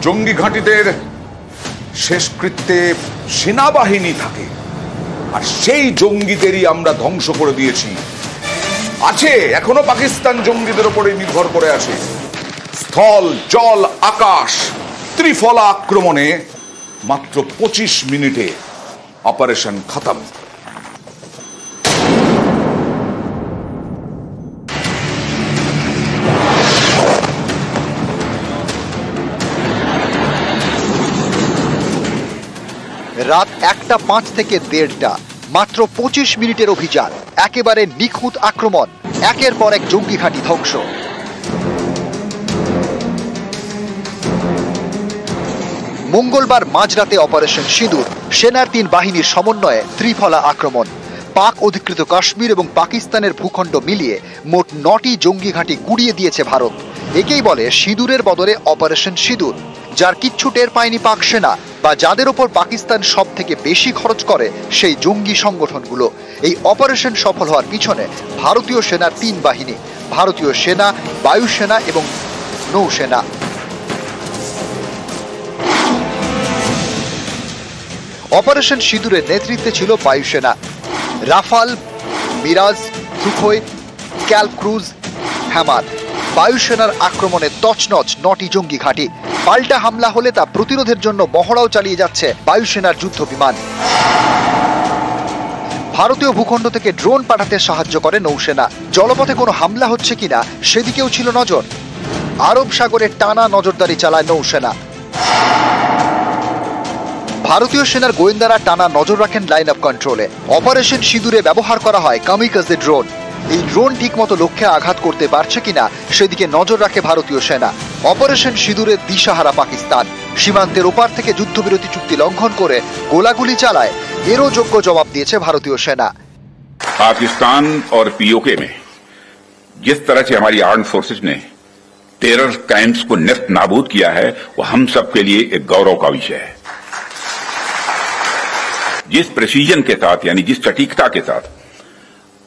জঙ্গি ঘাঁটিদের শেষকৃত্যে সেনাবাহিনী থাকে, আর সেই জঙ্গিদেরই আমরা ধ্বংস করে দিয়েছি। আছে এখনো পাকিস্তান জঙ্গিদের উপরে নির্ভর করে আছে। স্থল, জল, আকাশ ত্রিফলা আক্রমণে মাত্র 25 মিনিটে অপারেশন খতম। রাত 1টা 5 থেকে 1:30, মাত্র 25 মিনিটের অভিযান, একেবারে নিখুঁত আক্রমণ, একের পর এক জঙ্গি ঘাঁটি ধ্বংস। মঙ্গলবার মাঝরাতে অপারেশন সিঁদুর, সেনার 3 বাহিনীর সমন্বয়ে ত্রিফলা আক্রমণ। পাক অধিকৃত কাশ্মীর এবং পাকিস্তানের ভূখণ্ড মিলিয়ে মোট 9টি জঙ্গি ঘাঁটি গুড়িয়ে দিয়েছে ভারত। একেই বলে সিঁদুরের বদলে অপারেশন সিঁদুর। যার কিচ্ছু টের পায়নি পাক সেনা, বা যাদের ওপর পাকিস্তান সব থেকে বেশি খরচ করে সেই জঙ্গি সংগঠনগুলো। এই অপারেশন সফল হওয়ার পিছনে ভারতীয় সেনার 3 বাহিনী, ভারতীয় সেনা, বায়ুসেনা এবং নৌসেনা। অপারেশন সিঁদুরের নেতৃত্বে ছিল বায়ুসেনা। রাফাল, মিরাজ, সুখোই, ক্যালক্রুজ, হ্যামার। বায়ুসেনার আক্রমণে তছনছ 9টি জঙ্গি ঘাঁটি। পাল্টা হামলা হলে তা প্রতিরোধের জন্য মহড়াও চালিয়ে যাচ্ছে বায়ুসেনার যুদ্ধ বিমান। ভারতীয় ভূখণ্ড থেকে ড্রোন পাঠাতে সাহায্য করে নৌসেনা। জলপথে কোনো হামলা হচ্ছে কিনা সেদিকেও ছিল নজর। আরব সাগরে টানা নজরদারি চালায় নৌসেনা। ভারতীয় সেনার গোয়েন্দারা টানা নজর রাখেন লাইন অফ কন্ট্রোলে। অপারেশন সিঁদুরে ব্যবহার করা হয় কামিকাজে ড্রোন। এই ড্রোন ঠিকমতো লক্ষ্যে আঘাত করতে পারছে কিনা সেদিকে নজর রাখে ভারতীয় সেনা। অপারেশন সিঁদুরে দিশাহারা পাকিস্তান। সীমান্তের ওপার থেকে যুদ্ধবিরতি চুক্তি লঙ্ঘন করে গোলাগুলি চালায়, এরও যোগ্য জবাব দিয়েছে ভারতীয় সেনা। पाकिस्तान और पीओके में जिस तरह से हमारी आर्म्ड फोर्सेस ने टेरर कैंप्स को नेस्त नाबूद किया है, वो हम सब के लिए एक गौरव का विषय है। जिस प्रेसिजन के साथ, यानी जिस सटीकता के साथ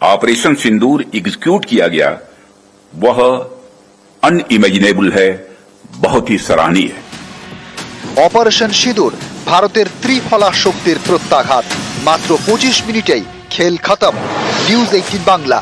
ऑपरेशन सिंदूर एग्जीक्यूट किया गया, वह अनइमेजिनेबल है, बहुत ही सराहनीय है। অপারেশন সিঁদুর ভারতের ত্রিফলা শক্তির প্রত্যাঘাত। মাত্র 25 মিনিটেই খেল খতম। নিউজ 18 বাংলা।